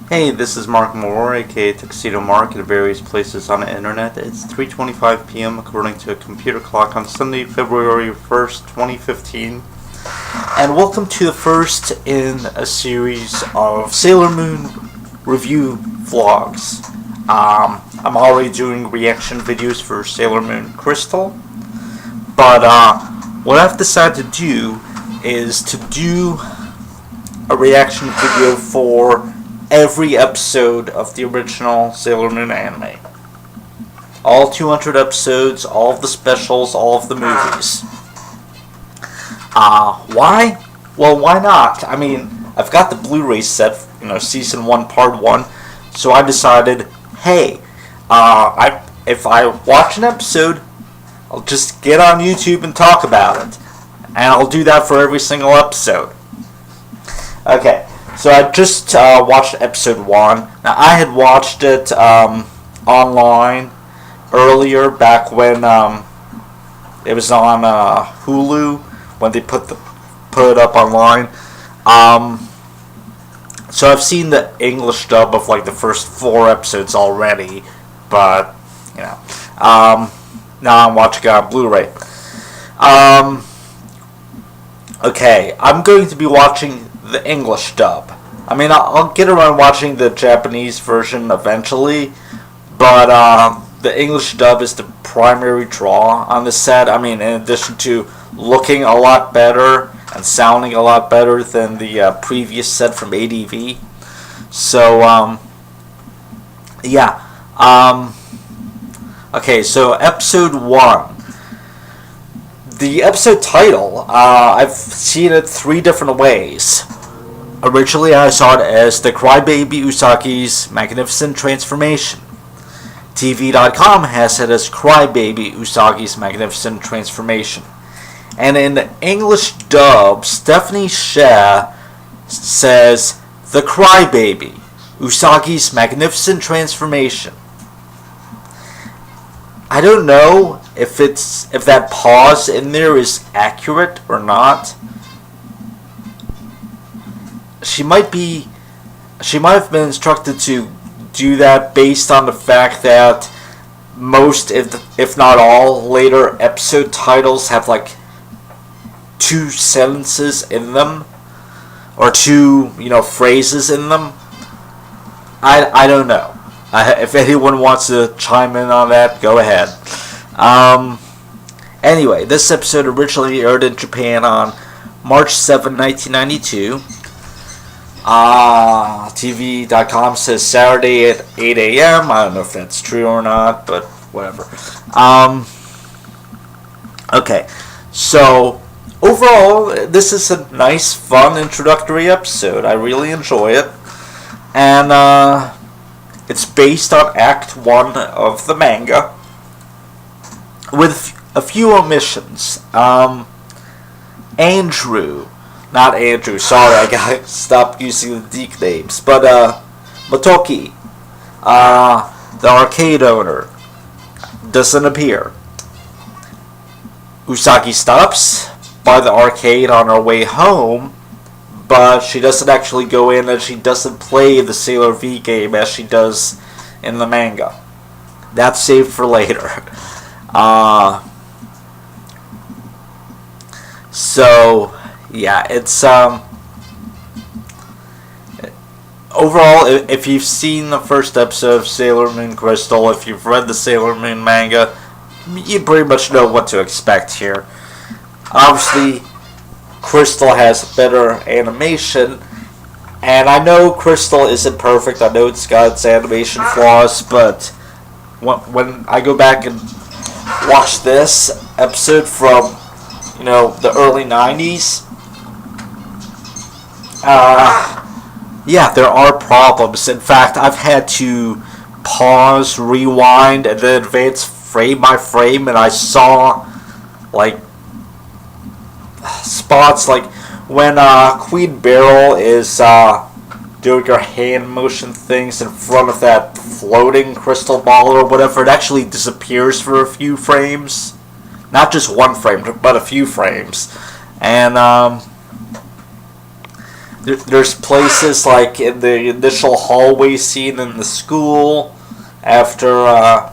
Hey, this is Mark Moore, aka Tuxedo Mark, at various places on the internet. It's 3:25 p.m. according to a computer clock on Sunday, February 1st, 2015. And welcome to the first in a series of Sailor Moon review vlogs. I'm already doing reaction videos for Sailor Moon Crystal, but what I've decided to do is to do a reaction video for every episode of the original Sailor Moon anime. All 200 episodes, all of the specials, all of the movies. Why? Well, why not? I mean, I've got the Blu-ray set, Season 1, Part 1, so I decided, hey, if I watch an episode, I'll just get on YouTube and talk about it. And I'll do that for every single episode. Okay. So I just watched episode 1. Now I had watched it online earlier, back when it was on Hulu, when they put it up online. So I've seen the English dub of like the first 4 episodes already, but now I'm watching it on Blu-ray. Okay, I'm going to be watching the English dub. I mean, I'll get around watching the Japanese version eventually, but the English dub is the primary draw on the set. I mean, in addition to looking a lot better and sounding a lot better than the previous set from ADV. So, yeah. Okay, so episode 1. The episode title, I've seen it 3 different ways. Originally, I saw it as the Crybaby Usagi's Magnificent Transformation. TV.com has it as Crybaby Usagi's Magnificent Transformation. And in the English dub, Stephanie Sheh says, The Crybaby Usagi's Magnificent Transformation. I don't know if that pause in there is accurate or not. She might have been instructed to do that based on the fact that most, if not all, later episode titles have like 2 sentences in them, or 2 phrases in them. I don't know. If anyone wants to chime in on that, go ahead. Anyway, this episode originally aired in Japan on March 7, 1992. TV.com says Saturday at 8 a.m. I don't know if that's true or not, but whatever. Okay, so overall, this is a nice, fun introductory episode. I really enjoy it. And it's based on Act 1 of the manga, with a few omissions. Not Andrew, sorry, I gotta stop using the Deke names. But, Motoki, the arcade owner, doesn't appear. Usagi stops by the arcade on her way home, but she doesn't actually go in, and she doesn't play the Sailor V game as she does in the manga. That's saved for later. So, yeah, it's, overall, if you've seen the first episode of Sailor Moon Crystal, if you've read the Sailor Moon manga, you pretty much know what to expect here. Obviously, Crystal has better animation, and I know Crystal isn't perfect, I know it's got its animation flaws, but when I go back and watch this episode from, the early 90s, yeah, there are problems. In fact, I've had to pause, rewind, and then advance frame by frame, and I saw, like, spots like when Queen Beryl is doing her hand motion things in front of that floating crystal ball or whatever, it actually disappears for a few frames. Not just one frame, but a few frames. And There's places like in the initial hallway scene in the school, after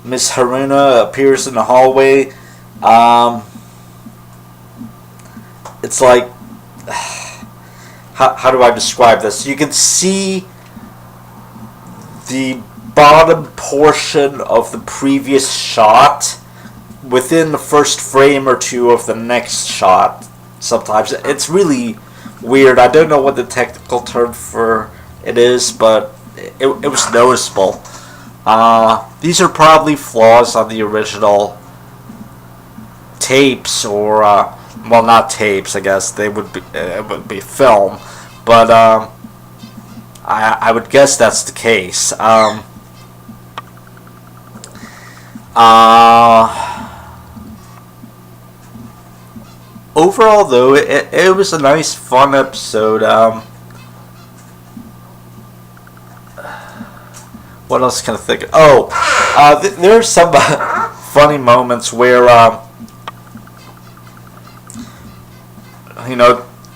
Miss Haruna appears in the hallway. It's like, how do I describe this? You can see the bottom portion of the previous shot within the first frame or two of the next shot. Sometimes it's really weird. I don't know what the technical term for it is, but it was noticeable. These are probably flaws on the original tapes, or well, not tapes. I guess they would be. It would be film, but I would guess that's the case. Overall, though, it was a nice, fun episode. What else can I think of? Oh, there are some funny moments where,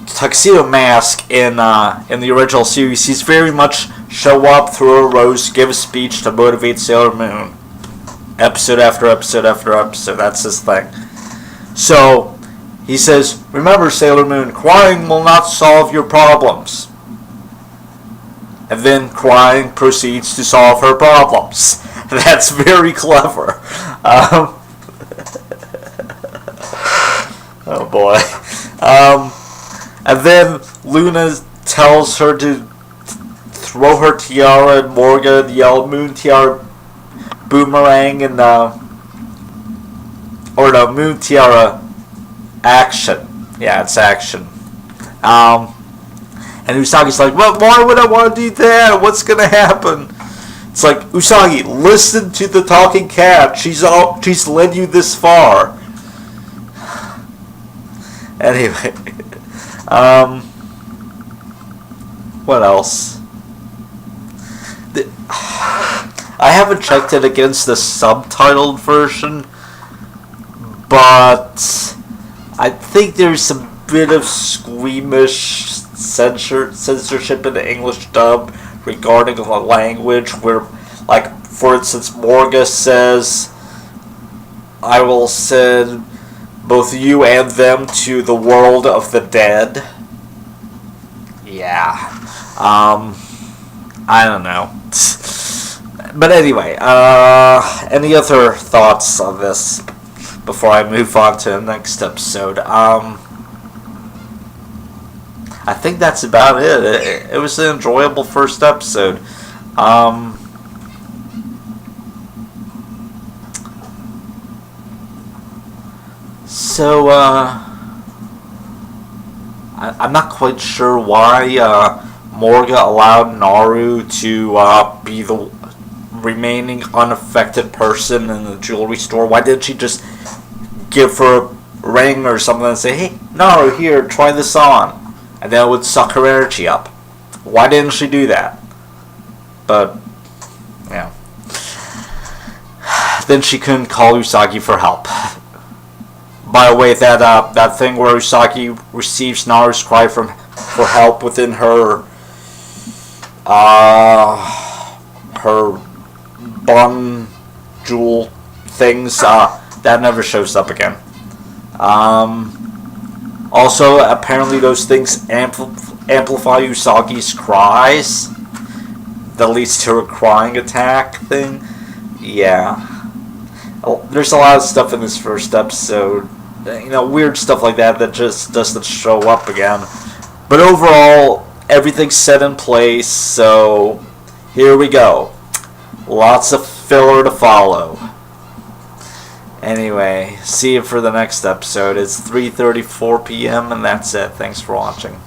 Tuxedo Mask in the original series, he's very much show up, throw a roast, give a speech to motivate Sailor Moon. Episode after episode after episode, that's his thing. So, he says, remember, Sailor Moon, crying will not solve your problems. And then crying proceeds to solve her problems. That's very clever. Oh boy. And then Luna tells her to throw her tiara, and Morgan yell, Moon Tiara Boomerang, and Moon Tiara Action. Yeah, it's action. And Usagi's like, well, why would I want to do that? What's gonna happen? It's like, Usagi, listen to the talking cat. She's led you this far. Anyway, what else? I haven't checked it against the subtitled version, but I think there's a bit of squeamish censorship in the English dub regarding the language, where, like, for instance, Morga says, I will send both you and them to the world of the dead. Yeah. I don't know. But anyway, any other thoughts on this before I move on to the next episode? I think that's about it. It was an enjoyable first episode. So, I'm not quite sure why Morga allowed Naru to be the remaining unaffected person in the jewelry store. Why didn't she just give her a ring or something and say, hey, Naru, here, try this on? And then it would suck her energy up. Why didn't she do that? But, yeah. Then she couldn't call Usagi for help. By the way, that thing where Usagi receives Naru's cry for help within her bun jewel things, that never shows up again. Also, apparently those things amplify Usagi's cries. That leads to a crying attack thing. Yeah. There's a lot of stuff in this first episode. Weird stuff like that just doesn't show up again. But overall, everything's set in place, so here we go. Lots of filler to follow. Anyway, see you for the next episode. It's 3:34 p.m. and that's it. Thanks for watching.